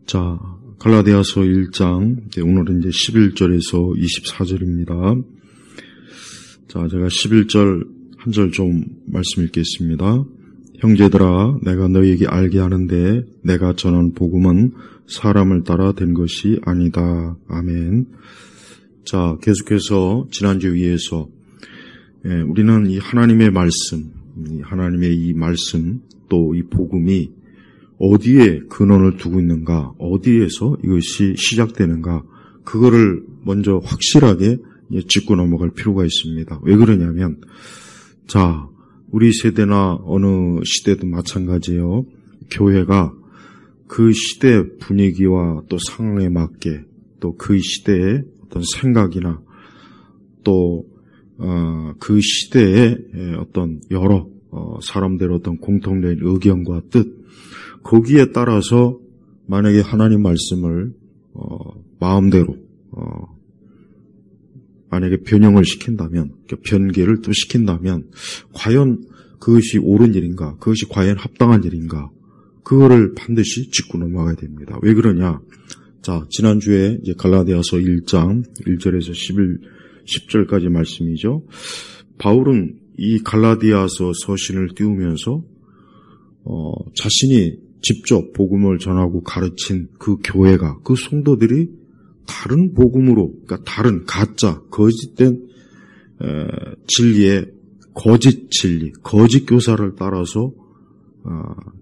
자, 갈라디아서 1장, 오늘은 이제 11절에서 24절입니다. 자, 제가 11절 한 절 좀 말씀 읽겠습니다. 형제들아, 내가 너희에게 알게 하는데 내가 전한 복음은 사람을 따라 된 것이 아니다. 아멘. 자, 계속해서 지난주 위에서 우리는 이 하나님의 말씀, 하나님의 이 말씀, 또 이 복음이 어디에 근원을 두고 있는가, 어디에서 이것이 시작되는가, 그거를 먼저 확실하게 짚고 넘어갈 필요가 있습니다. 왜 그러냐면, 자, 우리 세대나 어느 시대도 마찬가지예요. 교회가 그 시대 분위기와 또 상황에 맞게, 또 그 시대의 어떤 생각이나 또 그 시대의 어떤 여러 사람들의 어떤 공통된 의견과 뜻, 거기에 따라서 만약에 하나님 말씀을 마음대로 만약에 변형을 시킨다면, 변개를 또 시킨다면 과연 그것이 옳은 일인가, 그것이 과연 합당한 일인가, 그거를 반드시 짚고 넘어가야 됩니다. 왜 그러냐? 자, 지난주에 이제 갈라디아서 1장 1절에서 10절까지 말씀이죠. 바울은 이 갈라디아서 서신을 띄우면서 자신이 직접 복음을 전하고 가르친 그 교회가, 그 성도들이 다른 복음으로, 그러니까 다른 가짜, 거짓된 진리의 거짓 진리, 거짓 교사를 따라서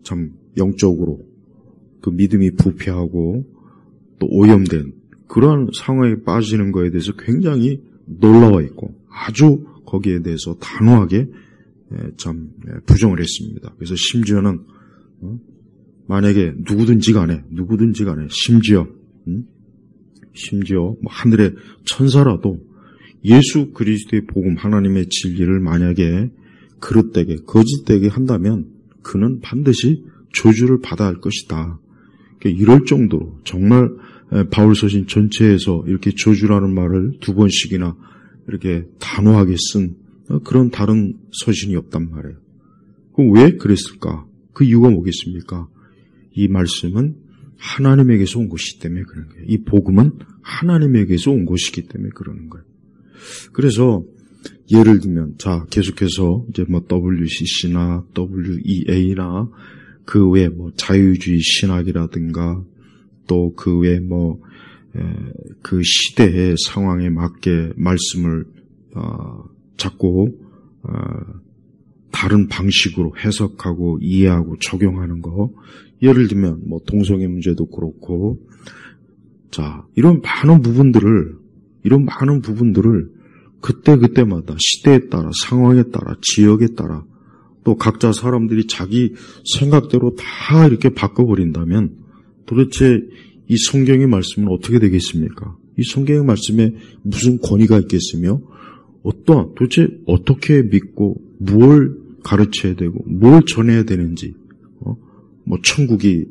참 영적으로 그 믿음이 부패하고 또 오염된 그런 상황에 빠지는 것에 대해서 굉장히 놀라워 있고 아주 거기에 대해서 단호하게 참 부정을 했습니다. 그래서 심지어는 만약에 누구든지 간에 심지어 뭐 하늘의 천사라도 예수 그리스도의 복음, 하나님의 진리를 만약에 그릇되게 거짓되게 한다면 그는 반드시 저주를 받아야 할 것이다. 이럴 정도로 정말 바울 서신 전체에서 이렇게 저주라는 말을 2번씩이나 이렇게 단호하게 쓴 그런 다른 서신이 없단 말이에요. 그럼 왜 그랬을까? 그 이유가 뭐겠습니까? 이 말씀은 하나님에게서 온 것이기 때문에 그런 거예요. 이 복음은 하나님에게서 온 것이기 때문에 그러는 거예요. 그래서 예를 들면, 자, 계속해서 이제 뭐 WCC나 WEA나 그 외 뭐 자유주의 신학이라든가 또 그 외 뭐 그 시대의 상황에 맞게 말씀을 자꾸 다른 방식으로 해석하고 이해하고 적용하는 거, 예를 들면 뭐 동성애 문제도 그렇고, 자, 이런 많은 부분들을 그때마다 시대에 따라, 상황에 따라, 지역에 따라 또 각자 사람들이 자기 생각대로 다 이렇게 바꿔버린다면 도대체 이 성경의 말씀은 어떻게 되겠습니까? 이 성경의 말씀에 무슨 권위가 있겠으며 도대체 어떻게 믿고 뭘 가르쳐야 되고 뭘 전해야 되는지, 뭐 천국이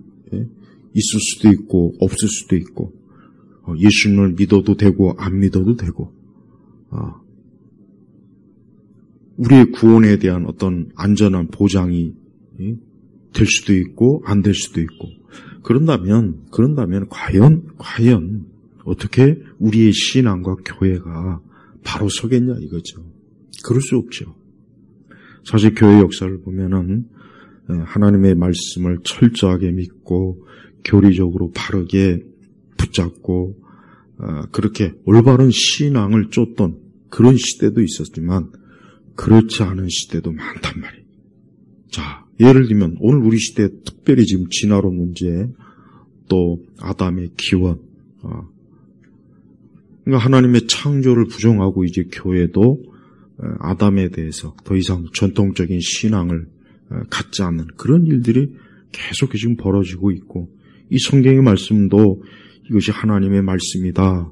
있을 수도 있고 없을 수도 있고, 예수님을 믿어도 되고 안 믿어도 되고, 우리의 구원에 대한 어떤 안전한 보장이 될 수도 있고 안 될 수도 있고, 그런다면 과연 어떻게 우리의 신앙과 교회가 바로 서겠냐 이거죠. 그럴 수 없죠. 사실 교회 역사를 보면은 하나님의 말씀을 철저하게 믿고 교리적으로 바르게 붙잡고 그렇게 올바른 신앙을 쫓던 그런 시대도 있었지만 그렇지 않은 시대도 많단 말이에요. 자, 예를 들면 오늘 우리 시대에 특별히 지금 진화론 문제, 또 아담의 기원, 그러니까 하나님의 창조를 부정하고 이제 교회도 아담에 대해서 더 이상 전통적인 신앙을 갖지 않는 그런 일들이 계속 지금 벌어지고 있고, 이 성경의 말씀도 이것이 하나님의 말씀이다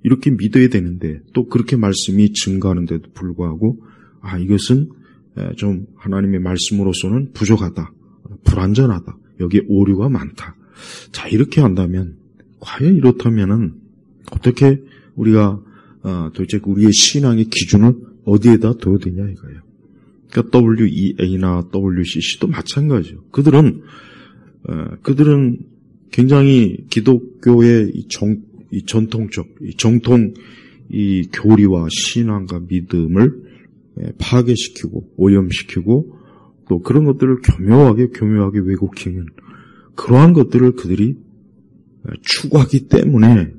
이렇게 믿어야 되는데 또 그렇게 말씀이 증가하는데도 불구하고 이것은 좀 하나님의 말씀으로서는 부족하다, 불완전하다, 여기에 오류가 많다. 자, 이렇게 한다면 과연 이렇다면은 어떻게 우리가 도대체 우리의 신앙의 기준을 어디에다 둬야 되냐 이거예요. 그러니까 WEA나 WCC도 마찬가지죠. 그들은 굉장히 기독교의 전통적, 정통 이 교리와 신앙과 믿음을 파괴시키고 오염시키고 또 그런 것들을 교묘하게 왜곡시키는 그러한 것들을 그들이 추구하기 때문에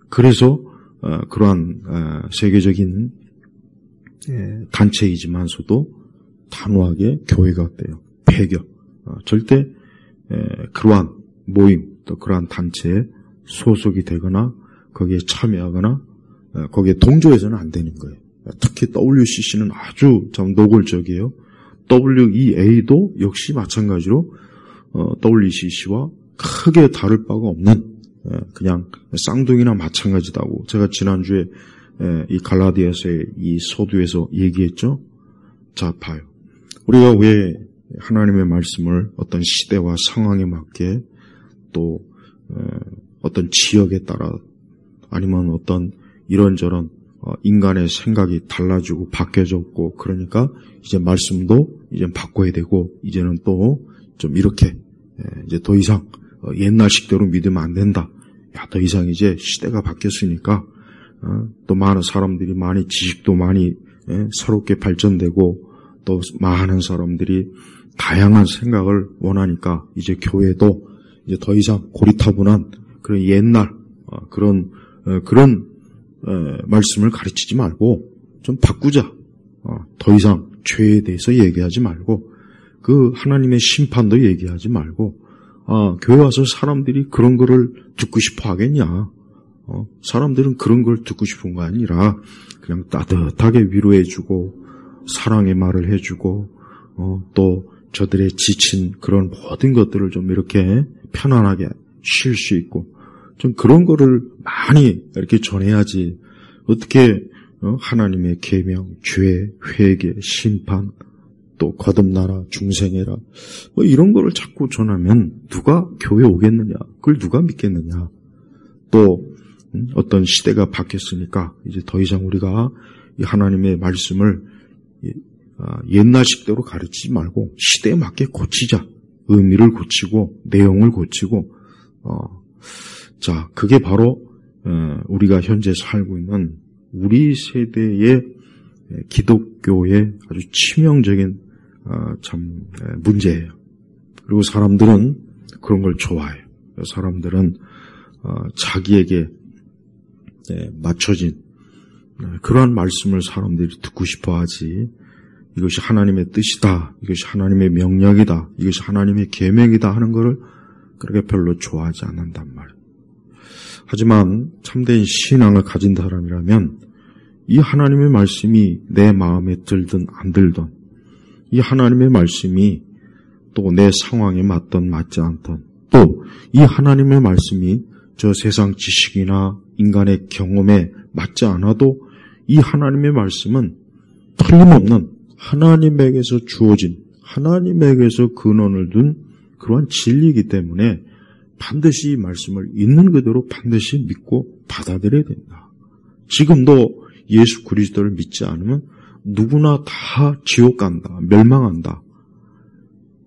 그래서 그러한 세계적인 단체이지만서도 단호하게 교회가 돼요. 배겨. 절대 그러한 모임 또 그러한 단체에 소속이 되거나 거기에 참여하거나 거기에 동조해서는 안 되는 거예요. 특히 WCC는 아주 참 노골적이에요. WEA도 역시 마찬가지로 WCC와 크게 다를 바가 없는 그냥 쌍둥이나 마찬가지다고 제가 지난주에 이 갈라디아서의 이 서두에서 얘기했죠. 자, 봐요. 우리가 왜 하나님의 말씀을 어떤 시대와 상황에 맞게 또 어떤 지역에 따라 아니면 어떤 이런저런 인간의 생각이 달라지고 바뀌어졌고 그러니까 이제 말씀도 이제 바꿔야 되고 이제는 또 좀 이렇게 이제 더 이상 옛날식대로 믿으면 안 된다. 야, 더 이상 이제 시대가 바뀌었으니까 또 많은 사람들이 많이 지식도 많이 새롭게 발전되고 또 많은 사람들이 다양한 생각을 원하니까 이제 교회도 이제 더 이상 고리타분한 그런 옛날 그런 말씀을 가르치지 말고 좀 바꾸자. 더 이상 죄에 대해서 얘기하지 말고 그 하나님의 심판도 얘기하지 말고 교회 와서 사람들이 그런 거를 듣고 싶어 하겠냐. 사람들은 그런 걸 듣고 싶은 거 아니라 그냥 따뜻하게 위로해주고 사랑의 말을 해주고 또 저들의 지친 그런 모든 것들을 좀 이렇게 편안하게 쉴 수 있고 좀 그런 거를 많이 이렇게 전해야지 어떻게 하나님의 계명, 죄, 회개, 심판 또 거듭나라, 중생해라 뭐 이런 거를 자꾸 전하면 누가 교회 오겠느냐, 그걸 누가 믿겠느냐. 또 어떤 시대가 바뀌었으니까 이제 더 이상 우리가 이 하나님의 말씀을 옛날식대로 가르치지 말고 시대에 맞게 고치자. 의미를 고치고 내용을 고치고 자, 그게 바로 우리가 현재 살고 있는 우리 세대의 기독교의 아주 치명적인 참 문제예요. 그리고 사람들은 그런 걸 좋아해요. 사람들은 자기에게 맞춰진 그러한 말씀을 사람들이 듣고 싶어하지 이것이 하나님의 뜻이다, 이것이 하나님의 명령이다, 이것이 하나님의 계명이다 하는 것을 그렇게 별로 좋아하지 않는단 말이에요. 하지만 참된 신앙을 가진 사람이라면 이 하나님의 말씀이 내 마음에 들든 안 들든 이 하나님의 말씀이 또 내 상황에 맞든 맞지 않든 또 이 하나님의 말씀이 저 세상 지식이나 인간의 경험에 맞지 않아도 이 하나님의 말씀은 틀림없는 하나님에게서 주어진 하나님에게서 근원을 둔 그러한 진리이기 때문에 반드시 이 말씀을 있는 그대로 반드시 믿고 받아들여야 된다. 지금도 예수 그리스도를 믿지 않으면 누구나 다 지옥 간다, 멸망한다.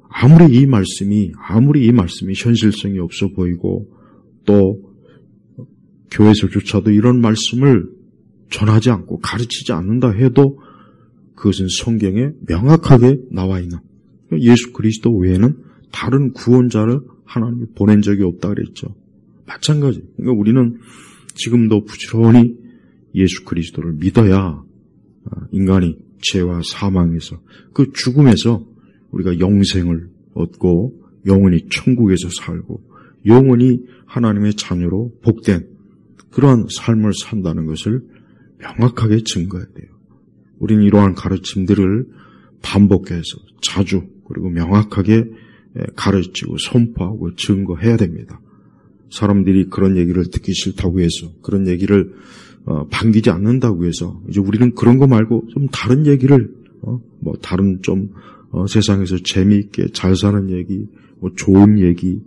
아무리 이 말씀이 현실성이 없어 보이고 또 교회에서조차도 이런 말씀을 전하지 않고 가르치지 않는다 해도 그것은 성경에 명확하게 나와 있는 예수 그리스도 외에는 다른 구원자를 하나님이 보낸 적이 없다 그랬죠. 마찬가지. 그러니까 우리는 지금도 부지런히 예수 그리스도를 믿어야 인간이 죄와 사망에서 그 죽음에서 우리가 영생을 얻고 영원히 천국에서 살고 영원히 하나님의 자녀로 복된 그러한 삶을 산다는 것을 명확하게 증거해야 돼요. 우리는 이러한 가르침들을 반복해서 자주 그리고 명확하게 가르치고 선포하고 증거해야 됩니다. 사람들이 그런 얘기를 듣기 싫다고 해서 그런 얘기를 반기지 않는다고 해서 이제 우리는 그런 거 말고 좀 다른 얘기를 뭐 다른 좀 세상에서 재미있게 잘 사는 얘기, 뭐 좋은 얘기,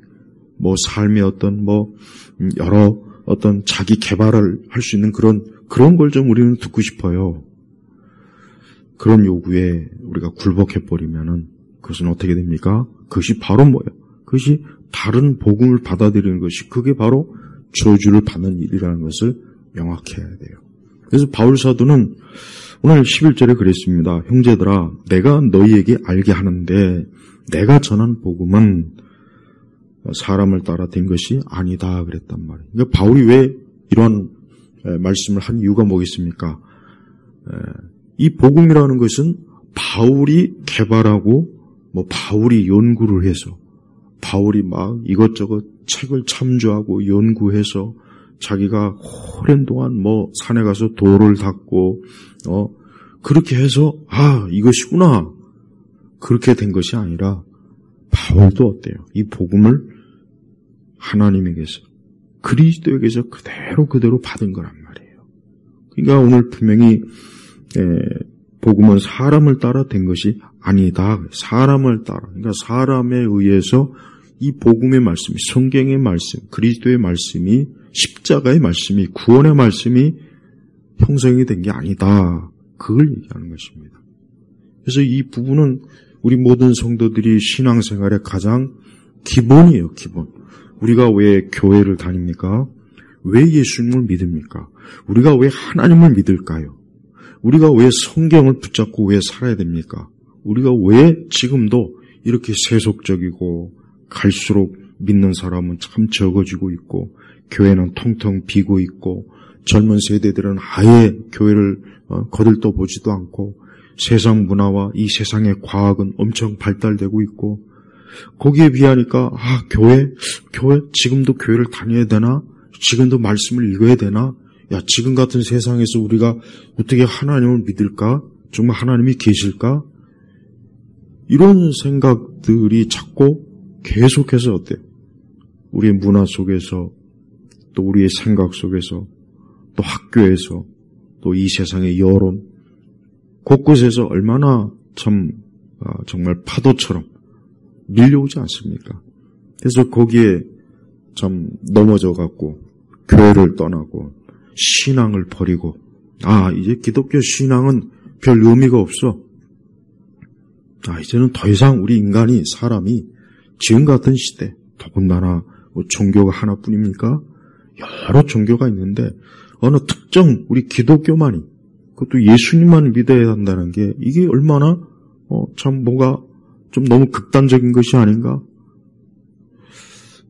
뭐 삶의 어떤 뭐 여러 어떤 자기 개발을 할 수 있는 그런 걸 좀 우리는 듣고 싶어요. 그런 요구에 우리가 굴복해 버리면은 그것은 어떻게 됩니까? 그것이 바로 뭐예요? 그것이 다른 복음을 받아들이는 것이 그게 바로 저주를 받는 일이라는 것을 명확히 해야 돼요. 그래서 바울 사도는 오늘 11절에 그랬습니다. 형제들아, 내가 너희에게 알게 하는데 내가 전한 복음은 사람을 따라 된 것이 아니다 그랬단 말이에요. 그러니까 바울이 왜 이런 말씀을 한 이유가 뭐겠습니까? 이 복음이라는 것은 바울이 개발하고 바울이 연구를 해서 바울이 막 이것저것 책을 참조하고 연구해서 자기가 오랜 동안 산에 가서 돌을 닦고 그렇게 해서 이것이구나 그렇게 된 것이 아니라 바울도 어때요? 이 복음을 하나님에게서 그리스도에게서 그대로 받은 거란 말이에요. 그러니까 오늘 분명히 복음은 사람을 따라 된 것이 아니다. 사람을 따라. 그러니까 사람에 의해서 이 복음의 말씀이, 성경의 말씀, 그리스도의 말씀이, 십자가의 말씀이, 구원의 말씀이 형성이 된 게 아니다. 그걸 얘기하는 것입니다. 그래서 이 부분은 우리 모든 성도들이 신앙생활의 가장 기본이에요. 기본. 우리가 왜 교회를 다닙니까? 왜 예수님을 믿습니까? 우리가 왜 하나님을 믿을까요? 우리가 왜 성경을 붙잡고 왜 살아야 됩니까? 우리가 왜 지금도 이렇게 세속적이고 갈수록 믿는 사람은 참 적어지고 있고 교회는 텅텅 비고 있고 젊은 세대들은 아예 교회를 거들떠 보지도 않고 세상 문화와 이 세상의 과학은 엄청 발달되고 있고 거기에 비하니까 교회 지금도 교회를 다녀야 되나? 지금도 말씀을 읽어야 되나? 지금 같은 세상에서 우리가 어떻게 하나님을 믿을까? 정말 하나님이 계실까? 이런 생각들이 자꾸 계속해서 어때요? 우리의 문화 속에서 또 우리의 생각 속에서 또 학교에서 또 이 세상의 여론 곳곳에서 얼마나 정말 파도처럼 밀려오지 않습니까? 그래서 거기에 참 넘어져 갖고 교회를 떠나고 신앙을 버리고 이제 기독교 신앙은 별 의미가 없어. 이제는 더 이상 우리 사람이 지금 같은 시대 더군다나 종교가 하나뿐입니까? 여러 종교가 있는데 어느 특정 우리 기독교만이 그것도 예수님만 믿어야 한다는 게 이게 얼마나 참 뭐가 좀 너무 극단적인 것이 아닌가?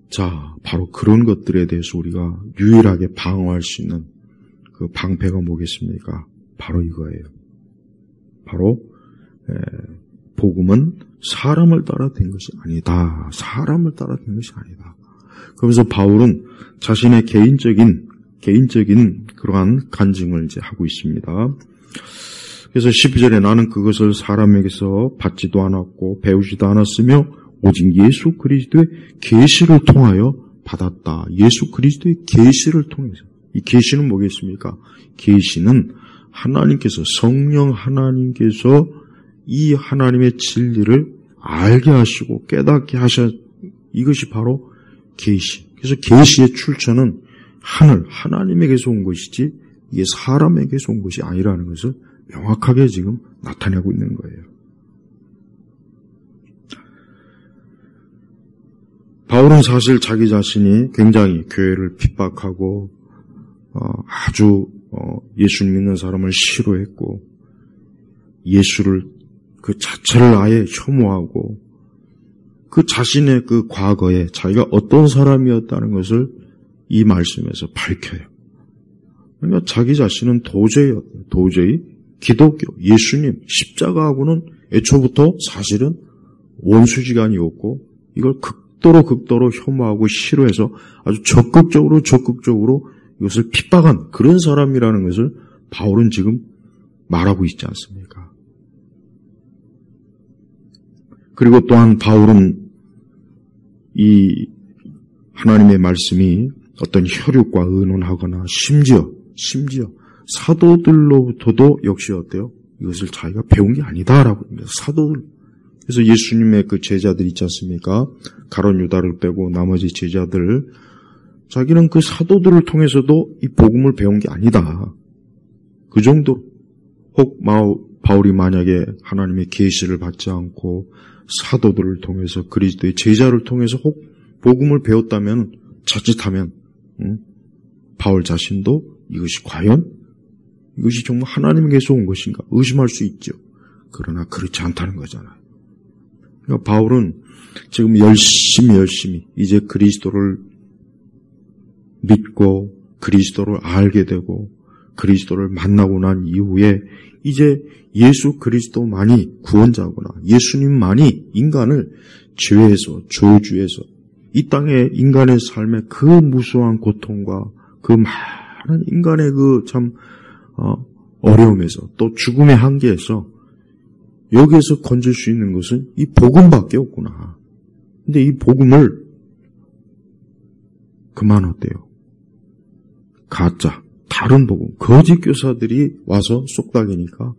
자, 바로 그런 것들에 대해서 우리가 유일하게 방어할 수 있는 그 방패가 뭐겠습니까? 바로 이거예요. 바로 복음은 사람을 따라 된 것이 아니다. 사람을 따라 된 것이 아니다. 그러면서 바울은 자신의 개인적인 그러한 간증을 이제 하고 있습니다. 그래서 12절에 나는 그것을 사람에게서 받지도 않았고 배우지도 않았으며 오직 예수 그리스도의 계시를 통하여 받았다. 예수 그리스도의 계시를 통해서. 이 계시는 뭐겠습니까? 계시는 하나님께서 성령 하나님께서 이 하나님의 진리를 알게 하시고 깨닫게 하셔. 이것이 바로 계시. 그래서 계시의 출처는 하나님에게서 온 것이지 이게 사람에게서 온 것이 아니라는 것을 명확하게 지금 나타내고 있는 거예요. 바울은 사실 자기 자신이 굉장히 교회를 핍박하고 아주 예수 믿는 사람을 싫어했고 예수를 그 자체를 아예 혐오하고 그 자신의 그 과거에 자기가 어떤 사람이었다는 것을 이 말씀에서 밝혀요. 그러니까 자기 자신은 도저히 기독교, 예수님, 십자가하고는 애초부터 사실은 원수지간이었고 이걸 극도로 혐오하고 싫어해서 아주 적극적으로 이것을 핍박한 그런 사람이라는 것을 바울은 지금 말하고 있지 않습니까? 그리고 또한 바울은 이 하나님의 말씀이 어떤 혈육과 의논하거나 심지어 사도들로부터도 역시 어때요? 이것을 자기가 배운 게 아니다라고 합니다. 사도들. 그래서 예수님의 그 제자들 있지 않습니까? 가룟 유다를 빼고 나머지 제자들 자기는 그 사도들을 통해서도 이 복음을 배운 게 아니다. 그 정도 혹 바울이 만약에 하나님의 계시를 받지 않고 사도들을 통해서 그리스도의 제자를 통해서 혹 복음을 배웠다면 자칫하면 바울 자신도 이것이 과연 이것이 정말 하나님에게서 온 것인가 의심할 수 있죠. 그러나 그렇지 않다는 거잖아요. 그러니까 바울은 지금 열심히 이제 그리스도를 믿고 그리스도를 알게 되고 그리스도를 만나고 난 이후에 이제 예수 그리스도만이 구원자구나. 예수님만이 인간을 죄에서 저주에서 이 땅의 인간의 삶의 그 무수한 고통과 그 많은 인간의 그 참 어려움에서 또 죽음의 한계에서 여기에서 건질 수 있는 것은 이 복음밖에 없구나. 근데 이 복음을 그만 어때요? 가짜, 다른 복음, 거짓 교사들이 와서 쏙닥이니까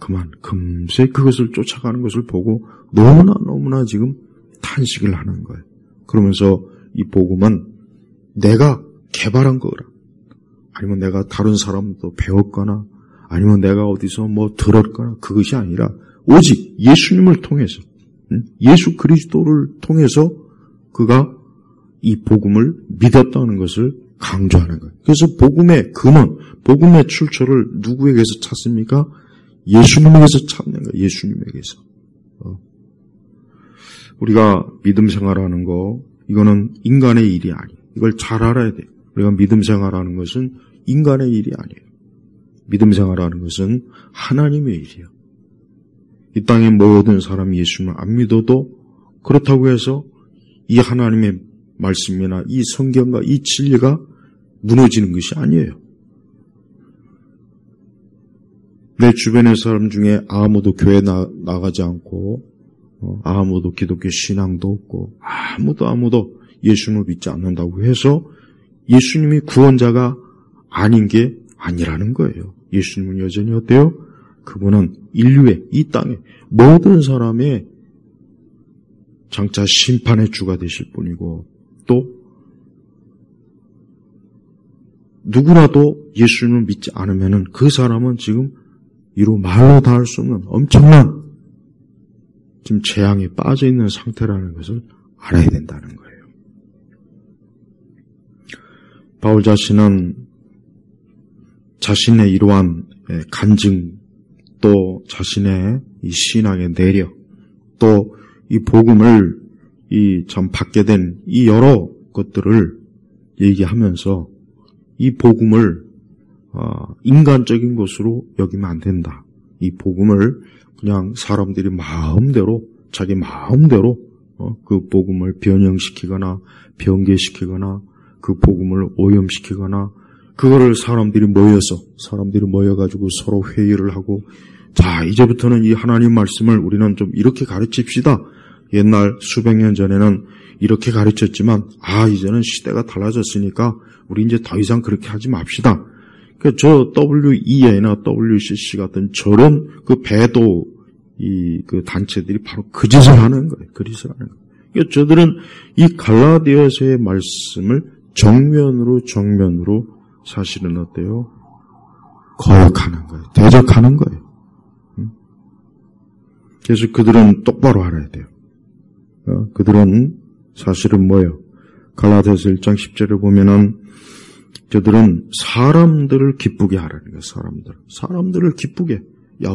그만 금세 그것을 쫓아가는 것을 보고 너무나 지금 탄식을 하는 거예요. 그러면서 이 복음은 내가 개발한 거라. 아니면 내가 다른 사람도 배웠거나 아니면 내가 어디서 뭐 들었거나 그것이 아니라 오직 예수님을 통해서 예수 그리스도를 통해서 그가 이 복음을 믿었다는 것을 강조하는 거예요. 그래서 복음의 근원, 복음의 출처를 누구에게서 찾습니까? 예수님에게서 찾는 거예요. 예수님에게서. 우리가 믿음 생활하는 거 이거는 인간의 일이 아니에요. 이걸 잘 알아야 돼요. 우리가 믿음 생활하는 것은 인간의 일이 아니에요. 믿음 생활하는 것은 하나님의 일이에요. 이 땅의 모든 사람이 예수님을 안 믿어도 그렇다고 해서 이 하나님의 말씀이나 이 성경과 이 진리가 무너지는 것이 아니에요. 내 주변의 사람 중에 아무도 교회 나가지 않고 아무도 기독교 신앙도 없고 아무도 예수님을 믿지 않는다고 해서 예수님이 구원자가 아닌 게 아니라는 거예요. 예수님은 여전히 어때요? 그분은 인류의 이 땅의 모든 사람의 장차 심판의 주가 되실 분이고 또 누구라도 예수님을 믿지 않으면은 그 사람은 지금 이루 말로 다 할 수 없는 엄청난 지금 재앙에 빠져 있는 상태라는 것을 알아야 된다는 거예요. 바울 자신은 자신의 이러한 간증 또 자신의 이 신앙의 내력 또 이 복음을 이 참 받게 된 이 여러 것들을 얘기하면서 이 복음을 인간적인 것으로 여기면 안 된다. 이 복음을 그냥 사람들이 마음대로 자기 마음대로 그 복음을 변형시키거나 변개시키거나 그 복음을 오염시키거나 그거를 사람들이 모여가지고 서로 회의를 하고 자 이제부터는 이 하나님 말씀을 우리는 좀 이렇게 가르칩시다. 옛날 수백 년 전에는 이렇게 가르쳤지만 이제는 시대가 달라졌으니까 우리 이제 더 이상 그렇게 하지 맙시다. 그러니까 저 WEA나 WCC 같은 저런 그 배도 그 단체들이 바로 그 짓을 하는 거예요. 그 짓을 하는 거예요. 그러니까 저들은 이 갈라디아서의 말씀을 정면으로 사실은 어때요? 거역하는 거예요. 대적하는 거예요. 그래서 그들은 똑바로 알아야 돼요. 그들은 사실은 뭐예요? 갈라디아서 1장 10절을 보면은 저들은 사람들을 기쁘게 하라는 거예요. 사람들을 기쁘게.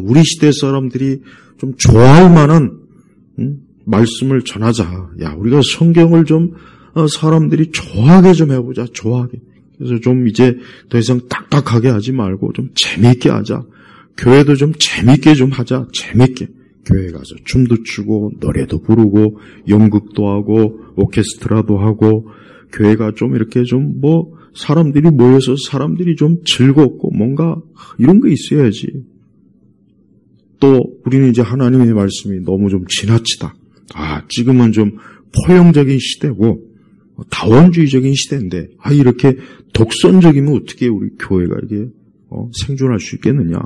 우리 시대 사람들이 좀 좋아할 만한 말씀을 전하자. 우리가 성경을 좀 사람들이 좋아하게 좀 해보자. 좋아하게. 그래서 좀 이제 더 이상 딱딱하게 하지 말고 좀 재미있게 하자. 교회도 좀 재미있게 좀 하자. 재미있게. 교회에 가서 춤도 추고 노래도 부르고 연극도 하고 오케스트라도 하고 교회가 좀 이렇게 좀 사람들이 모여서 사람들이 좀 즐겁고 뭔가 이런 거 있어야지. 또 우리는 이제 하나님의 말씀이 너무 좀 지나치다. 지금은 좀 포용적인 시대고 다원주의적인 시대인데 이렇게 독선적이면 어떻게 우리 교회가 이게 생존할 수 있겠느냐.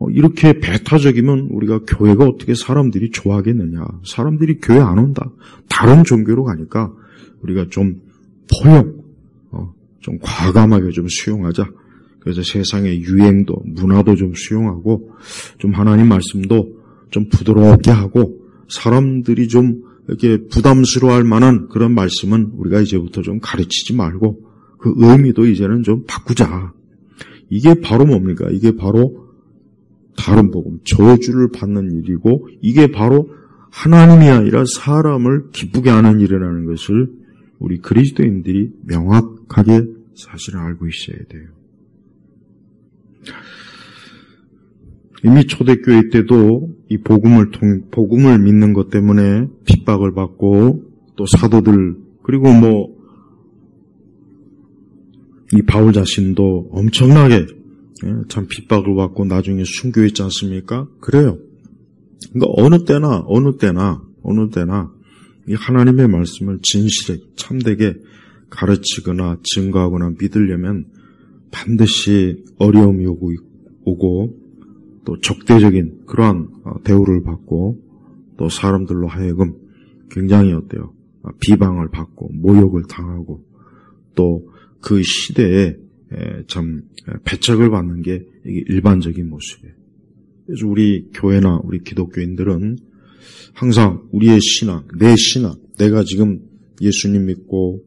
이렇게 배타적이면 우리가 교회가 어떻게 사람들이 좋아하겠느냐. 사람들이 교회 안 온다. 다른 종교로 가니까 우리가 좀 포용, 좀 과감하게 좀 수용하자. 그래서 세상의 유행도, 문화도 좀 수용하고, 좀 하나님 말씀도 좀 부드럽게 하고, 사람들이 좀 이렇게 부담스러워할 만한 그런 말씀은 우리가 이제부터 좀 가르치지 말고, 그 의미도 이제는 좀 바꾸자. 이게 바로 뭡니까? 이게 바로 다른 복음, 저주를 받는 일이고, 이게 바로 하나님이 아니라 사람을 기쁘게 하는 일이라는 것을 우리 그리스도인들이 명확하게 사실을 알고 있어야 돼요. 이미 초대교회 때도 이 복음을 믿는 것 때문에 핍박을 받고, 또 사도들, 그리고 이 바울 자신도 엄청나게 참 핍박을 받고 나중에 순교했지 않습니까? 그래요. 그러니까 어느 때나 이 하나님의 말씀을 진실하게 참되게 가르치거나 증거하거나 믿으려면 반드시 어려움이 오고 또 적대적인 그러한 대우를 받고 또 사람들로 하여금 굉장히 비방을 받고 모욕을 당하고 또 그 시대에 참 배척을 받는 게 이게 일반적인 모습이에요. 그래서 우리 교회나 우리 기독교인들은 항상 우리의 신앙, 내 신앙, 내가 지금 예수님 믿고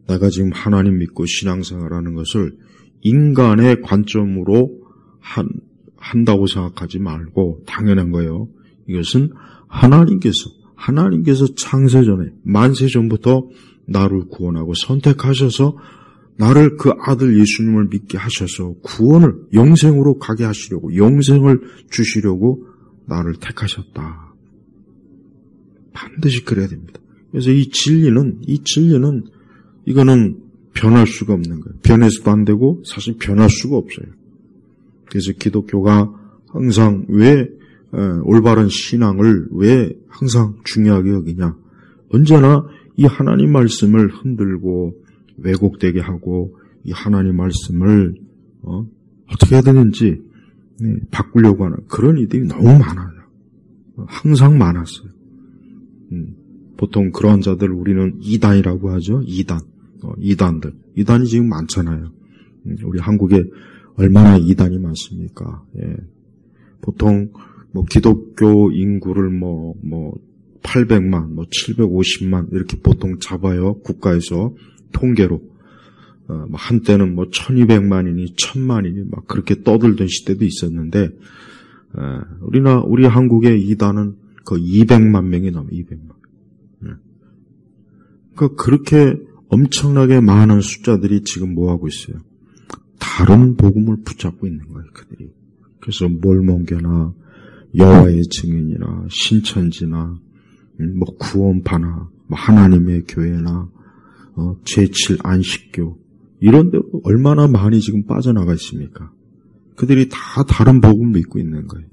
내가 지금 하나님 믿고 신앙생활하는 것을 인간의 관점으로 한다고 생각하지 말고 당연한 거예요. 이것은 하나님께서 창세전에 만세전부터 나를 구원하고 선택하셔서 나를 그 아들 예수님을 믿게 하셔서 구원을 영생으로 가게 하시려고 영생을 주시려고 나를 택하셨다. 반드시 그래야 됩니다. 그래서 이 진리는 이거는 변할 수가 없는 거예요. 변해서도 안 되고 사실 변할 수가 없어요. 그래서 기독교가 항상 왜 올바른 신앙을 왜 항상 중요하게 여기냐. 언제나 이 하나님 말씀을 흔들고 왜곡되게 하고 이 하나님 말씀을 어떻게 하든지 바꾸려고 하는 그런 이들이 너무 많아요. 항상 많았어요. 보통 그러한 자들 우리는 이단이라고 하죠. 이단들. 이단이 지금 많잖아요. 우리 한국에 얼마나 이단이 많습니까? 예. 보통 기독교 인구를 800만, 750만 이렇게 보통 잡아요. 국가에서 통계로. 한때는 1200만이니 1000만이니 막 그렇게 떠들던 시대도 있었는데, 우리 한국의 이단은 거의 200만 명이 넘어요. 200만. 그러니까 그렇게 엄청나게 많은 숫자들이 지금 뭐 하고 있어요? 다른 복음을 붙잡고 있는 거예요, 그들이. 그래서 몰몬교나 여호와의 증인이나 신천지나 구원파나 하나님의 교회나 제7 안식교 이런 데 얼마나 많이 지금 빠져나가 있습니까? 그들이 다 다른 복음을 믿고 있는 거예요.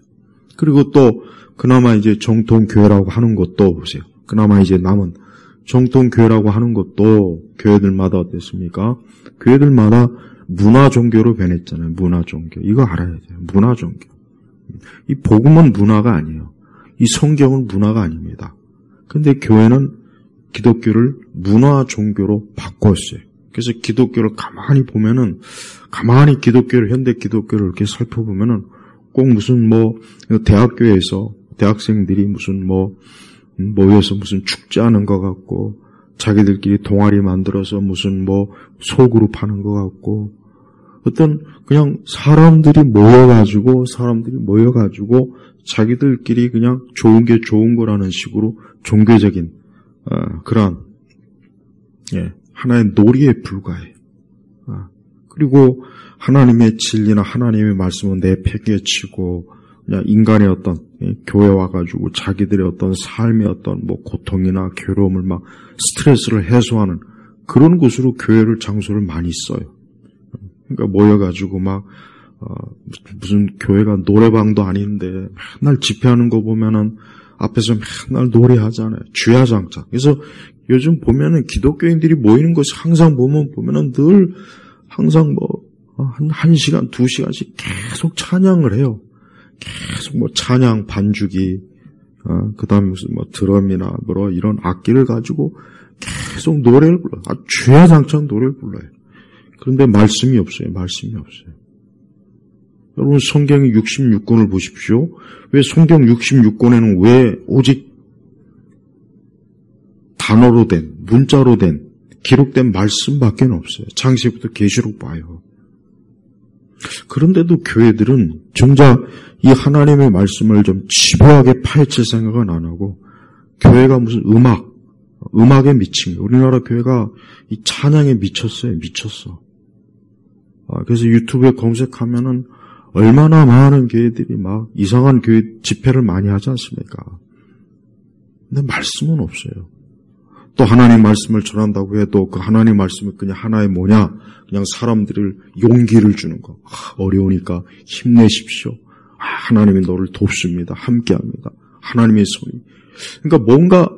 그리고 또 그나마 이제 정통교회라고 하는 것도 보세요. 그나마 이제 남은 정통교회라고 하는 것도 교회들마다 어땠습니까? 교회들마다 문화종교로 변했잖아요. 문화종교. 이거 알아야 돼요. 문화종교. 이 복음은 문화가 아니에요. 이 성경은 문화가 아닙니다. 근데 교회는 기독교를 문화종교로 바꿨어요. 그래서 기독교를 가만히 기독교를, 현대 기독교를 이렇게 살펴보면은 꼭 무슨 대학교에서 대학생들이 무슨 모여서 무슨 축제하는 것 같고, 자기들끼리 동아리 만들어서 무슨 소그룹 하는 것 같고, 어떤 그냥 사람들이 모여가지고 자기들끼리 그냥 좋은 게 좋은 거라는 식으로 종교적인 그런 하나의 놀이에 불과해요. 그리고 하나님의 진리나 하나님의 말씀은 내팽개치고 그냥 인간의 어떤 교회 와가지고 자기들의 어떤 삶의 어떤 고통이나 괴로움을 스트레스를 해소하는 그런 곳으로 교회를 장소를 많이 써요. 그러니까 모여가지고 무슨 교회가 노래방도 아닌데 맨날 집회하는 거 보면은 앞에서 맨날 노래하잖아요. 주야장창. 그래서 요즘 보면은 기독교인들이 모이는 것이 항상 보면은 늘 항상 한 1시간, 2시간씩 계속 찬양을 해요. 계속 찬양 반주기, 그 다음에 무슨 드럼이나 이런 악기를 가지고 계속 노래를 불러요. 주야장창 노래를 불러요. 그런데 말씀이 없어요. 여러분 성경의 66권을 보십시오. 왜 성경 66권에는 왜 오직 단어로 된, 문자로 된, 기록된 말씀밖에 없어요. 창세기부터 계시록 봐요. 그런데도 교회들은 정작 이 하나님의 말씀을 좀 집요하게 파헤칠 생각은 안 하고 교회가 무슨 음악에 미친 거예요. 우리나라 교회가 이 찬양에 미쳤어요. 미쳤어. 그래서 유튜브에 검색하면은 얼마나 많은 교회들이 막 이상한 교회 집회를 많이 하지 않습니까? 근데 말씀은 없어요. 또 하나님 말씀을 전한다고 해도 그 하나님 말씀이 그냥 하나의 뭐냐? 그냥 사람들을 용기를 주는 거. 어려우니까 힘내십시오. 하나님이 너를 돕습니다. 함께합니다. 하나님의 손이. 그러니까 뭔가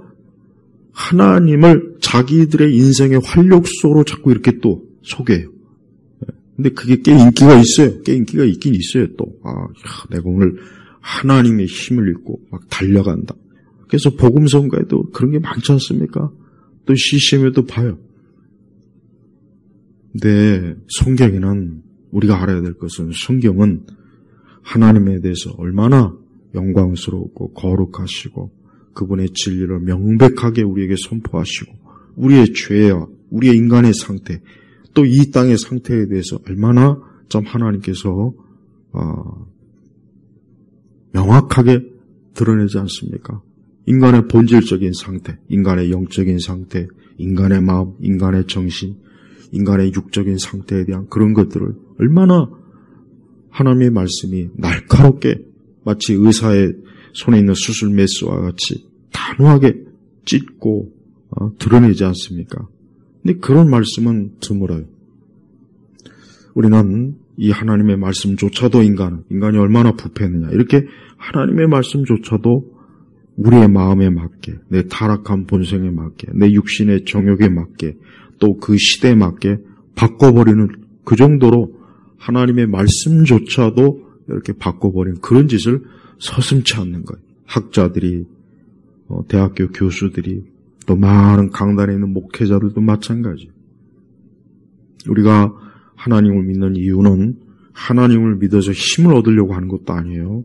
하나님을 자기들의 인생의 활력소로 자꾸 이렇게 또 소개해요. 근데 그게 꽤 인기가 있어요. 꽤 인기가 있긴 있어요, 또. 내가 오늘 하나님의 힘을 입고 막 달려간다. 그래서 복음성가에도 그런 게 많지 않습니까? 또 CCM에도 봐요. 근데 성경에는 우리가 알아야 될 것은 성경은 하나님에 대해서 얼마나 영광스럽고 거룩하시고 그분의 진리를 명백하게 우리에게 선포하시고 우리의 죄와 우리의 인간의 상태 또 이 땅의 상태에 대해서 얼마나 좀 하나님께서 명확하게 드러내지 않습니까? 인간의 본질적인 상태, 인간의 영적인 상태, 인간의 마음, 인간의 정신, 인간의 육적인 상태에 대한 그런 것들을 얼마나 하나님의 말씀이 날카롭게 마치 의사의 손에 있는 수술 메스와 같이 단호하게 찢고 드러내지 않습니까? 근데 그런 말씀은 드물어요. 우리는 이 하나님의 말씀조차도 인간이 얼마나 부패했느냐 이렇게 하나님의 말씀조차도 우리의 마음에 맞게 내 타락한 본성에 맞게 내 육신의 정욕에 맞게 또 그 시대에 맞게 바꿔버리는 그 정도로 하나님의 말씀조차도 이렇게 바꿔버리는 그런 짓을 서슴지 않는 거예요. 학자들이 대학교 교수들이 또 많은 강단에 있는 목회자들도 마찬가지. 우리가 하나님을 믿는 이유는 하나님을 믿어서 힘을 얻으려고 하는 것도 아니에요.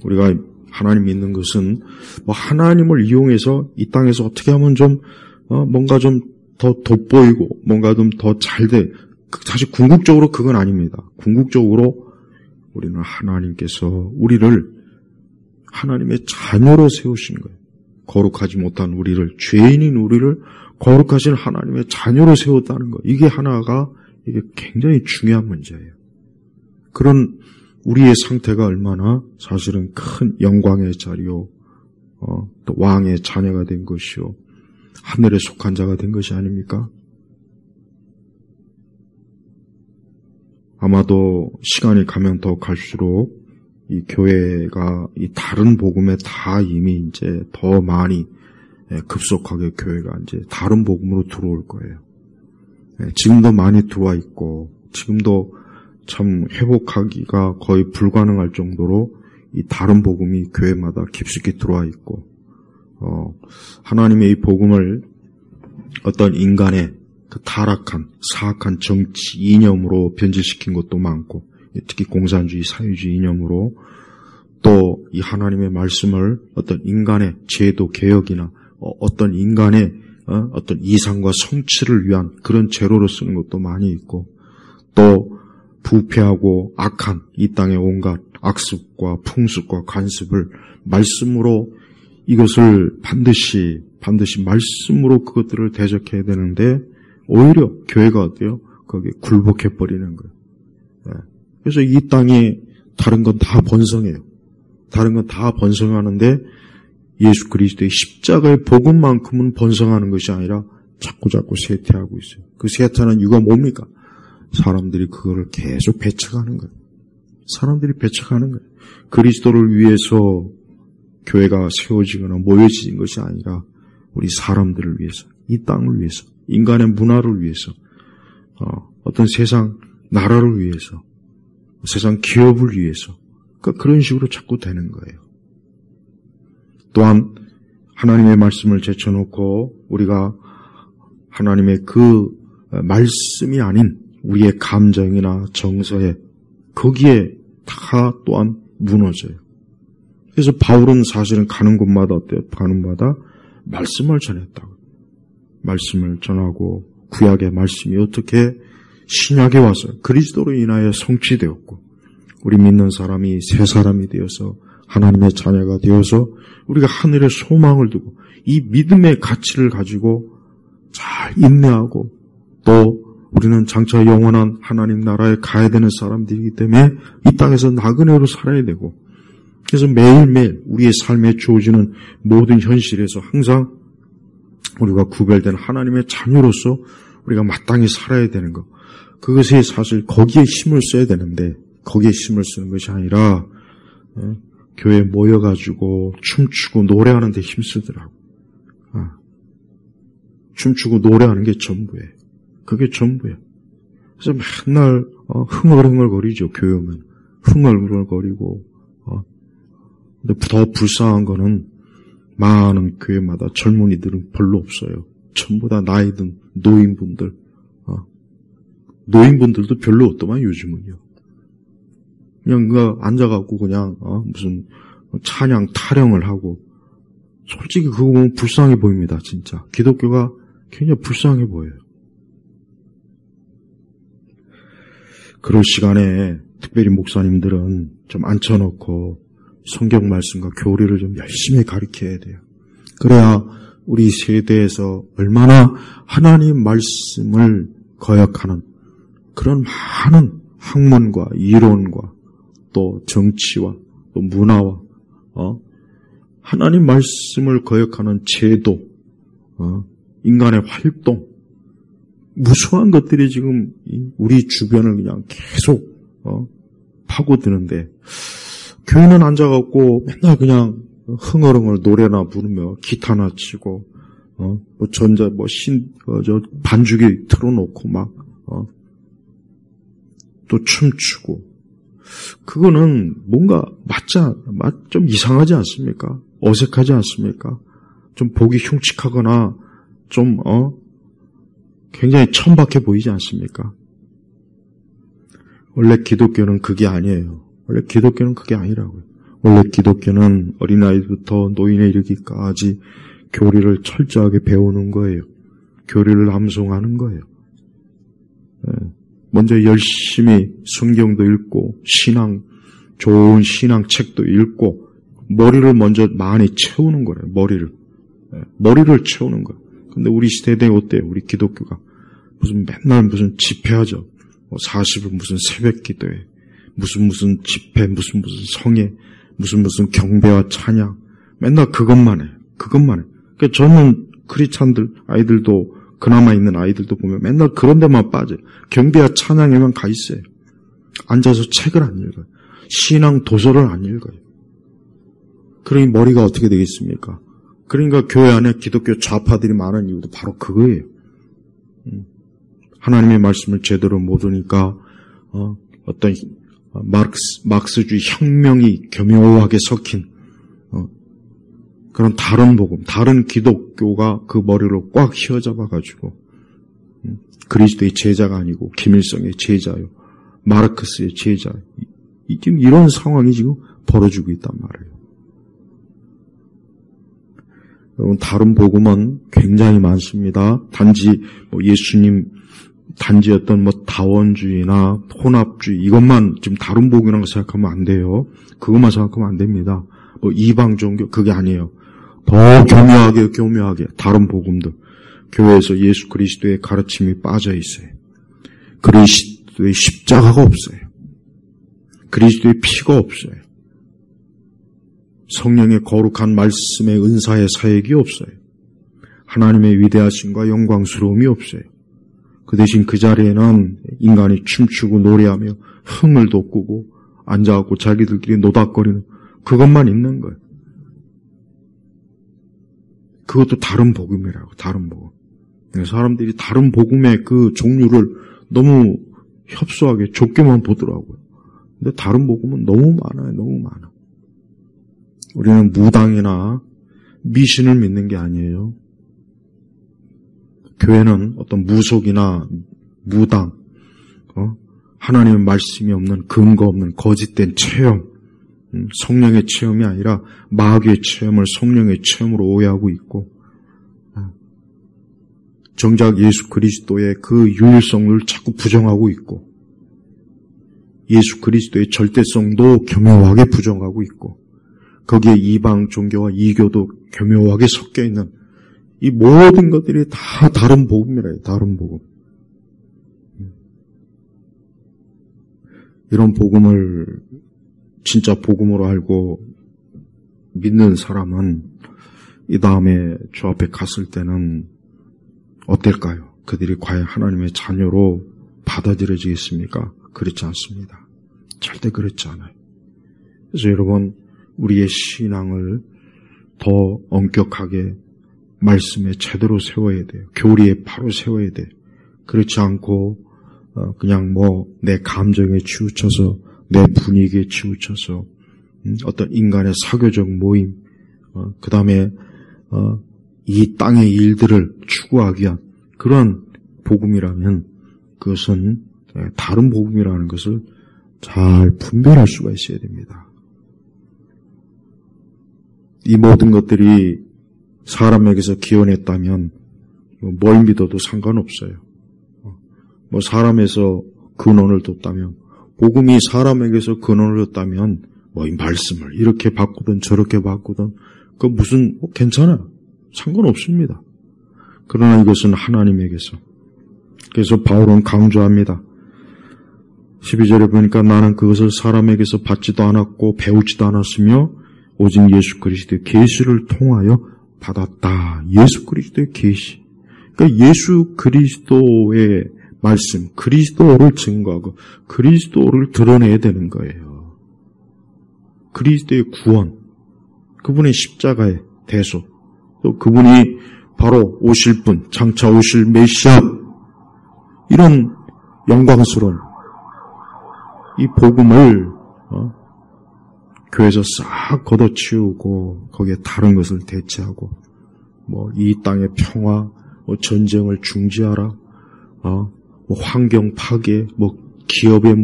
우리가 하나님 믿는 것은 뭐 하나님을 이용해서 이 땅에서 어떻게 하면 좀 뭔가 좀 더 돋보이고 뭔가 좀 더 잘 돼. 사실 궁극적으로 그건 아닙니다. 궁극적으로 우리는 하나님께서 우리를 하나님의 자녀로 세우신 거예요. 거룩하지 못한 우리를, 죄인인 우리를 거룩하신 하나님의 자녀로 세웠다는 거. 이게 굉장히 중요한 문제예요. 그런 우리의 상태가 얼마나 사실은 큰 영광의 자리요, 또 왕의 자녀가 된 것이요, 하늘에 속한 자가 된 것이 아닙니까? 아마도 시간이 가면 더 갈수록 이 교회가 이 다른 복음에 다 이미 이제 더 많이 급속하게 교회가 이제 다른 복음으로 들어올 거예요. 지금도 많이 들어와 있고 지금도 참 회복하기가 거의 불가능할 정도로 이 다른 복음이 교회마다 깊숙이 들어와 있고 하나님의 이 복음을 어떤 인간의 그 타락한 사악한 정치 이념으로 변질시킨 것도 많고 특히 공산주의 사회주의 이념으로 또 이 하나님의 말씀을 어떤 인간의 제도 개혁이나 어떤 인간의 어떤 이상과 성취를 위한 그런 재료로 쓰는 것도 많이 있고 또 부패하고 악한 이 땅의 온갖 악습과 풍습과 관습을 말씀으로 이것을 반드시 말씀으로 그것들을 대적해야 되는데 오히려 교회가 어때요? 거기에 굴복해버리는 거예요. 그래서 이 땅에 다른 건 다 번성해요. 다른 건 다 번성하는데 예수 그리스도의 십자가의 복음만큼은 번성하는 것이 아니라 자꾸 쇠퇴하고 있어요. 그 쇠퇴하는 이유가 뭡니까? 사람들이 그거를 계속 배척하는 거예요. 사람들이 배척하는 거예요. 그리스도를 위해서 교회가 세워지거나 모여진 것이 아니라 우리 사람들을 위해서, 이 땅을 위해서, 인간의 문화를 위해서, 어떤 세상 나라를 위해서, 세상 기업을 위해서 그러니까 그런 식으로 자꾸 되는 거예요. 또한 하나님의 말씀을 제쳐놓고 우리가 하나님의 그 말씀이 아닌 우리의 감정이나 정서에 거기에 다 또한 무너져요. 그래서 바울은 사실은 가는 곳마다 어때요? 가는 곳마다 말씀을 전했다고. 말씀을 전하고 구약의 말씀이 어떻게 신약에 와서 그리스도로 인하여 성취되었고 우리 믿는 사람이 새 사람이 되어서 하나님의 자녀가 되어서 우리가 하늘의 소망을 두고 이 믿음의 가치를 가지고 잘 인내하고 또 우리는 장차 영원한 하나님 나라에 가야 되는 사람들이기 때문에 이 땅에서 나그네로 살아야 되고 그래서 매일매일 우리의 삶에 주어지는 모든 현실에서 항상 우리가 구별된 하나님의 자녀로서 우리가 마땅히 살아야 되는 것. 그것이 사실 거기에 힘을 써야 되는데 거기에 힘을 쓰는 것이 아니라 교회에 모여가지고 춤추고 노래하는 데 힘쓰더라고. 춤추고 노래하는 게 전부예요. 그게 전부예요. 그래서 맨날 흥얼흥얼거리죠. 교회 오면 흥얼흥얼거리고 근데 더 불쌍한 거는 많은 교회마다 젊은이들은 별로 없어요. 전부 다 나이 든 노인분들. 노인분들도 별로 없더만 요즘은요. 그냥 앉아갖고 그냥 무슨 찬양 타령을 하고 솔직히 그거 보면 불쌍해 보입니다. 진짜 기독교가 굉장히 불쌍해 보여요. 그럴 시간에 특별히 목사님들은 좀 앉혀놓고 성경 말씀과 교리를 좀 열심히 가르쳐야 돼요. 그래야 우리 세대에서 얼마나 하나님 말씀을 거역하는 그런 많은 학문과 이론과 또 정치와 또 문화와 하나님 말씀을 거역하는 제도, 인간의 활동, 무수한 것들이 지금 우리 주변을 그냥 계속 파고드는데 교회는 앉아갖고 맨날 그냥 흥얼흥얼 노래나 부르며 기타나 치고 반주기 틀어놓고 막 또 춤추고 그거는 뭔가 좀 이상하지 않습니까? 어색하지 않습니까? 좀 보기 흉측하거나 좀 굉장히 천박해 보이지 않습니까? 원래 기독교는 그게 아니에요. 원래 기독교는 그게 아니라고요. 원래 기독교는 어린아이부터 노인에 이르기까지 교리를 철저하게 배우는 거예요. 교리를 암송하는 거예요. 먼저 열심히 성경도 읽고 좋은 신앙책도 읽고 머리를 먼저 많이 채우는 거예요. 머리를 채우는 거예요. 근데 우리 세대에 어때요? 우리 기독교가 맨날 무슨 집회하죠. 40일 무슨 새벽 기도회, 무슨 집회, 무슨 성회, 무슨 경배와 찬양, 맨날 그것만 해요. 그러니까 저는 크리스찬들 아이들도 그나마 있는 아이들도 보면 맨날 그런 데만 빠져요. 경배와 찬양에만 가 있어요. 앉아서 책을 안 읽어요. 신앙 도서를 안 읽어요. 그러니 머리가 어떻게 되겠습니까? 그러니까 교회 안에 기독교 좌파들이 많은 이유도 바로 그거예요. 하나님의 말씀을 제대로 모르니까 어떤 마르크스주의 혁명이 교묘하게 섞인 그런 다른 복음, 다른 기독교가 그 머리를 꽉 휘어잡아가지고 그리스도의 제자가 아니고 김일성의 제자요, 마르크스의 제자. 지금 이런 상황이 지금 벌어지고 있단 말이에요. 여러분, 다른 복음은 굉장히 많습니다. 단지 예수님 단지 어떤 다원주의나 혼합주의 이것만 지금 다른 복음이라고 생각하면 안 돼요. 그것만 생각하면 안 됩니다. 이방 종교 그게 아니에요. 더 교묘하게 다른 복음들 교회에서 예수 그리스도의 가르침이 빠져 있어요. 그리스도의 십자가가 없어요. 그리스도의 피가 없어요. 성령의 거룩한 말씀의 은사의 사역이 없어요. 하나님의 위대하심과 영광스러움이 없어요. 그 대신 그 자리에는 인간이 춤추고 노래하며 흥을 돋구고 앉아갖고 자기들끼리 노닥거리는 그것만 있는 거예요. 그것도 다른 복음이라고, 다른 복음. 사람들이 다른 복음의 그 종류를 너무 협소하게 좁게만 보더라고요. 근데 다른 복음은 너무 많아요, 너무 많아. 우리는 무당이나 미신을 믿는 게 아니에요. 교회는 어떤 무속이나 무당, 하나님의 말씀이 없는 근거 없는 거짓된 체험, 성령의 체험이 아니라 마귀의 체험을 성령의 체험으로 오해하고 있고, 정작 예수 그리스도의 그 유일성을 자꾸 부정하고 있고, 예수 그리스도의 절대성도 교묘하게 부정하고 있고, 거기에 이방 종교와 이교도 교묘하게 섞여 있는 이 모든 것들이 다 다른 복음이래요. 다른 복음. 이런 복음을 진짜 복음으로 알고 믿는 사람은 이 다음에 주 앞에 갔을 때는 어떨까요? 그들이 과연 하나님의 자녀로 받아들여지겠습니까? 그렇지 않습니다. 절대 그렇지 않아요. 그래서 여러분, 우리의 신앙을 더 엄격하게 말씀에 제대로 세워야 돼요. 교리에 바로 세워야 돼요. 그렇지 않고 그냥 내 감정에 치우쳐서, 내 분위기에 치우쳐서 어떤 인간의 사교적 모임, 그 다음에 이 땅의 일들을 추구하기 위한 그런 복음이라면 그것은 다른 복음이라는 것을 잘 분별할 수가 있어야 됩니다. 이 모든 것들이 사람에게서 기원했다면 뭘 믿어도 상관없어요. 사람에서 근원을 뒀다면, 복음이 사람에게서 근원을 뒀다면 이 말씀을 이렇게 바꾸든 저렇게 바꾸든 괜찮아요. 상관없습니다. 그러나 이것은 하나님에게서. 그래서 바울은 강조합니다. 12절에 보니까 나는 그것을 사람에게서 받지도 않았고 배우지도 않았으며 오직 예수 그리스도의 계시를 통하여 받았다. 예수 그리스도의 계시. 그러니까 예수 그리스도의 말씀, 그리스도를 증거하고 그리스도를 드러내야 되는 거예요. 그리스도의 구원, 그분의 십자가의 대속, 또 그분이 바로 오실 분, 장차 오실 메시아, 이런 영광스러운 이 복음을 교회에서 싹 걷어치우고 거기에 다른 것을 대체하고 이 땅의 평화, 전쟁을 중지하라, 환경 파괴, 기업의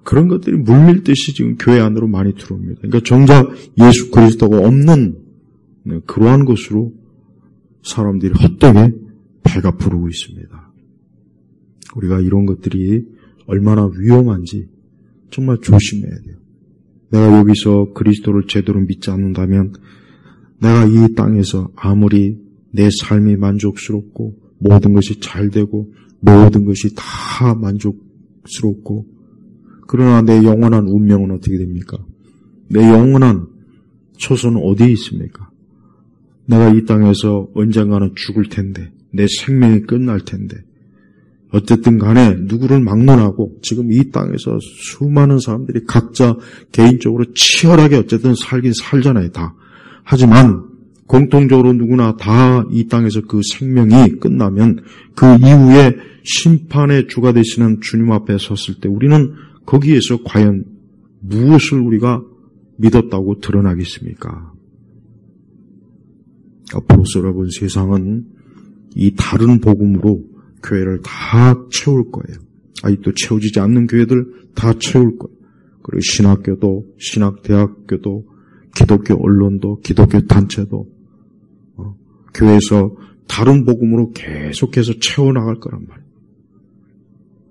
그런 것들이 물밀듯이 지금 교회 안으로 많이 들어옵니다. 그러니까 정작 예수 그리스도가 없는 그러한 것으로 사람들이 헛되게 배가 부르고 있습니다. 우리가 이런 것들이 얼마나 위험한지 정말 조심해야 돼요. 내가 여기서 그리스도를 제대로 믿지 않는다면 내가 이 땅에서 아무리 내 삶이 만족스럽고 모든 것이 잘 되고 모든 것이 다 만족스럽고, 그러나 내 영원한 운명은 어떻게 됩니까? 내 영원한 초소는 어디에 있습니까? 내가 이 땅에서 언젠가는 죽을 텐데, 내 생명이 끝날 텐데, 어쨌든 간에 누구를 막론하고 지금 이 땅에서 수많은 사람들이 각자 개인적으로 치열하게 어쨌든 살긴 살잖아요, 다. 하지만 공통적으로 누구나 다 이 땅에서 그 생명이 끝나면 그 이후에 심판의 주가 되시는 주님 앞에 섰을 때 우리는 거기에서 과연 무엇을 우리가 믿었다고 드러나겠습니까? 앞으로서 여러분, 세상은 이 다른 복음으로 교회를 다 채울 거예요. 아직도 채워지지 않는 교회들 다 채울 거예요. 그리고 신학교도, 신학대학교도, 기독교 언론도, 기독교 단체도 교회에서 다른 복음으로 계속해서 채워나갈 거란 말이에요.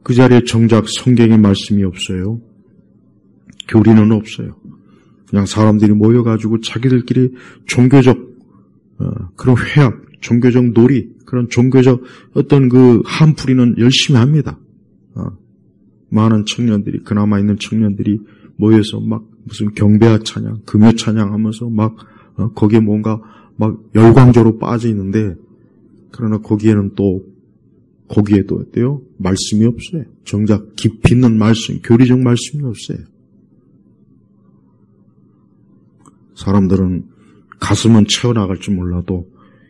그 자리에 정작 성경의 말씀이 없어요. 교리는 없어요. 그냥 사람들이 모여가지고 자기들끼리 종교적 그런 회합, 종교적 놀이, 그런 종교적 어떤 그 한풀이는 열심히 합니다. 많은 청년들이, 그나마 있는 청년들이 모여서 막 무슨 경배와 찬양, 금요 찬양 하면서 막 거기에 뭔가 막 열광적으로 빠져 있는데, 그러나 거기에도 어때요? 말씀이 없어요. 정작 깊이 있는 말씀, 교리적 말씀이 없어요. 사람들은 가슴은 채워나갈지 몰라도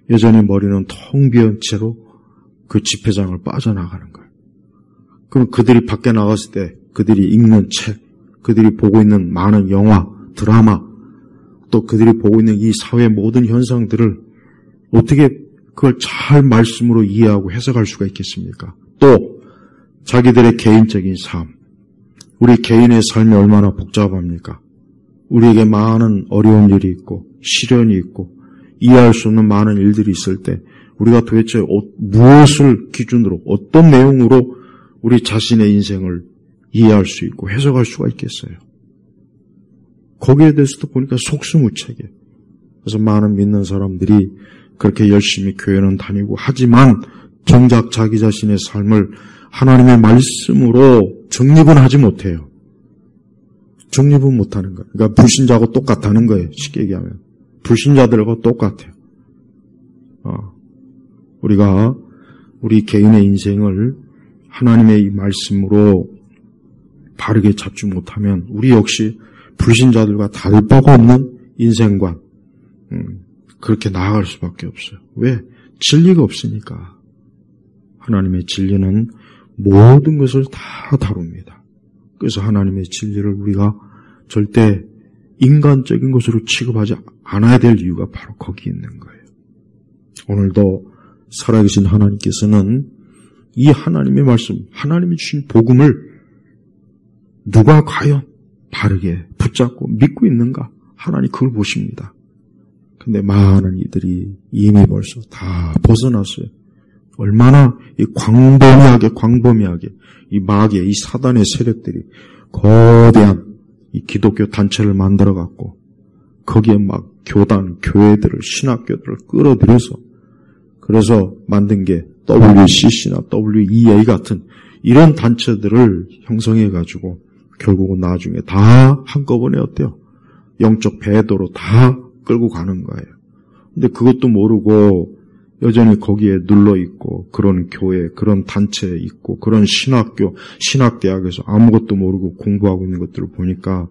여전히 머리는 텅 비은 채로 그 집회장을 빠져나가는 거예요. 그럼 그들이 밖에 나갔을 때 그들이 읽는 책, 그들이 보고 있는 많은 영화, 드라마, 또 그들이 보고 있는 이 사회의 모든 현상들을 어떻게 그걸 잘 말씀으로 이해하고 해석할 수가 있겠습니까? 또 자기들의 개인적인 삶, 우리 개인의 삶이 얼마나 복잡합니까? 우리에게 많은 어려운 일이 있고 시련이 있고 이해할 수 없는 많은 일들이 있을 때 우리가 도대체 무엇을 기준으로 어떤 내용으로 우리 자신의 인생을 이해할 수 있고 해석할 수가 있겠어요? 거기에 대해서도 보니까 속수무책이에요. 그래서 많은 믿는 사람들이 그렇게 열심히 교회는 다니고 하지만 정작 자기 자신의 삶을 하나님의 말씀으로 정립은 하지 못해요. 정립은 못하는 거예요. 그러니까 불신자하고 똑같다는 거예요. 쉽게 얘기하면. 불신자들하고 똑같아요. 우리가 우리 개인의 인생을 하나님의 이 말씀으로 바르게 잡지 못하면 우리 역시 불신자들과 다를 바가 없는 인생관, 그렇게 나아갈 수밖에 없어요. 왜? 진리가 없으니까. 하나님의 진리는 모든 것을 다 다룹니다. 그래서 하나님의 진리를 우리가 절대 인간적인 것으로 취급하지 않아야 될 이유가 바로 거기 있는 거예요. 오늘도 살아계신 하나님께서는 이 하나님의 말씀, 하나님이 주신 복음을 누가 과연 바르게 붙잡고 믿고 있는가? 하나님 그걸 보십니다. 근데 많은 이들이 이미 벌써 다 벗어났어요. 얼마나 이 광범위하게 이 마귀의 이 사단의 세력들이 거대한 이 기독교 단체를 만들어 갖고 거기에 막 교단, 교회들을, 신학교들을 끌어들여서 그래서 만든 게 WCC나 WEA 같은 이런 단체들을 형성해 가지고 결국은 나중에 다 한꺼번에 어때요? 영적 배도로 다 끌고 가는 거예요. 근데 그것도 모르고 여전히 거기에 눌러 있고 그런 교회, 그런 단체에 있고 그런 신학교, 신학대학에서 아무것도 모르고 공부하고 있는 것들을 보니까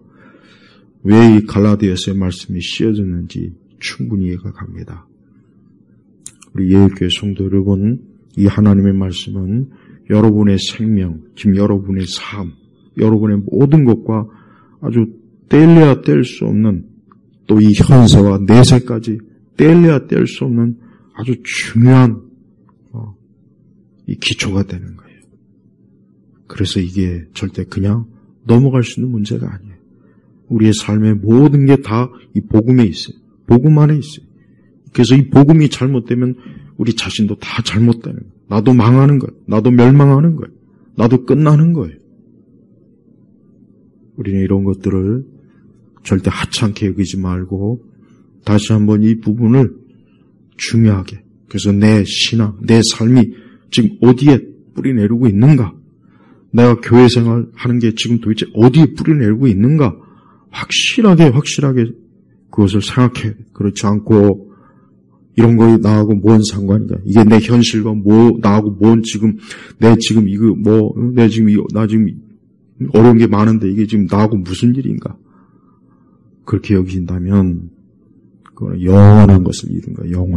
왜 이 갈라디아서의 말씀이 씌어졌는지 충분히 이해가 갑니다. 우리 예일교회 성도 여러분, 이 하나님의 말씀은 여러분의 생명, 지금 여러분의 삶, 여러분의 모든 것과 아주 뗄래야 뗄 수 없는 또 이 현세와 내세까지 뗄래야 뗄 수 없는 아주 중요한 이 기초가 되는 거예요. 그래서 이게 절대 그냥 넘어갈 수 있는 문제가 아니에요. 우리의 삶의 모든 게 다 이 복음에 있어요. 복음 안에 있어요. 그래서 이 복음이 잘못되면 우리 자신도 다 잘못되는 거예요. 나도 망하는 거예요. 나도 멸망하는 거예요. 나도 끝나는 거예요. 우리는 이런 것들을 절대 하찮게 여기지 말고 다시 한번 이 부분을 중요하게, 그래서 내 신앙, 내 삶이 지금 어디에 뿌리 내리고 있는가? 내가 교회 생활하는 게 지금 도대체 어디에 뿌리 내리고 있는가? 확실하게 그것을 생각해. 그렇지 않고 이런 거에 나하고 뭔 상관이냐? 이게 내 현실과 나하고 뭔 지금 나 지금 어려운 게 많은데 이게 지금 나하고 무슨 일인가? 그렇게 여기신다면 그거는 영원한 것을 잃은 거예요.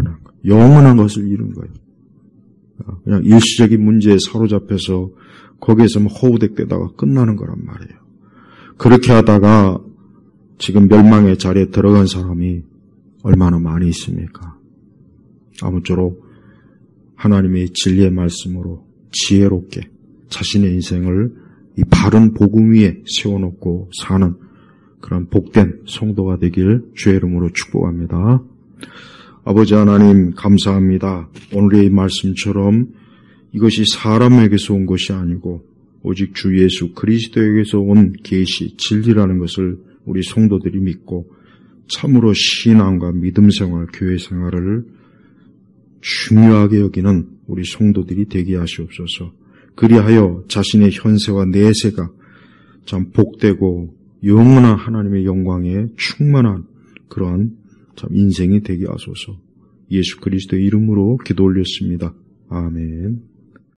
영원한 것을 잃은 거예요. 그냥 일시적인 문제에 사로잡혀서 거기에서만 허우대되다가 끝나는 거란 말이에요. 그렇게 하다가 지금 멸망의 자리에 들어간 사람이 얼마나 많이 있습니까? 아무쪼록 하나님의 진리의 말씀으로 지혜롭게 자신의 인생을 이 바른 복음 위에 세워놓고 사는 그런 복된 성도가 되길 주의 이름으로 축복합니다. 아버지 하나님 감사합니다. 오늘의 이 말씀처럼 이것이 사람에게서 온 것이 아니고 오직 주 예수 그리스도에게서 온 계시 진리라는 것을 우리 성도들이 믿고 참으로 신앙과 믿음 생활, 교회 생활을 중요하게 여기는 우리 성도들이 되게 하시옵소서. 그리하여 자신의 현세와 내세가 참 복되고 영원한 하나님의 영광에 충만한 그러한 참 인생이 되게 하소서. 예수 그리스도의 이름으로 기도 올렸습니다. 아멘.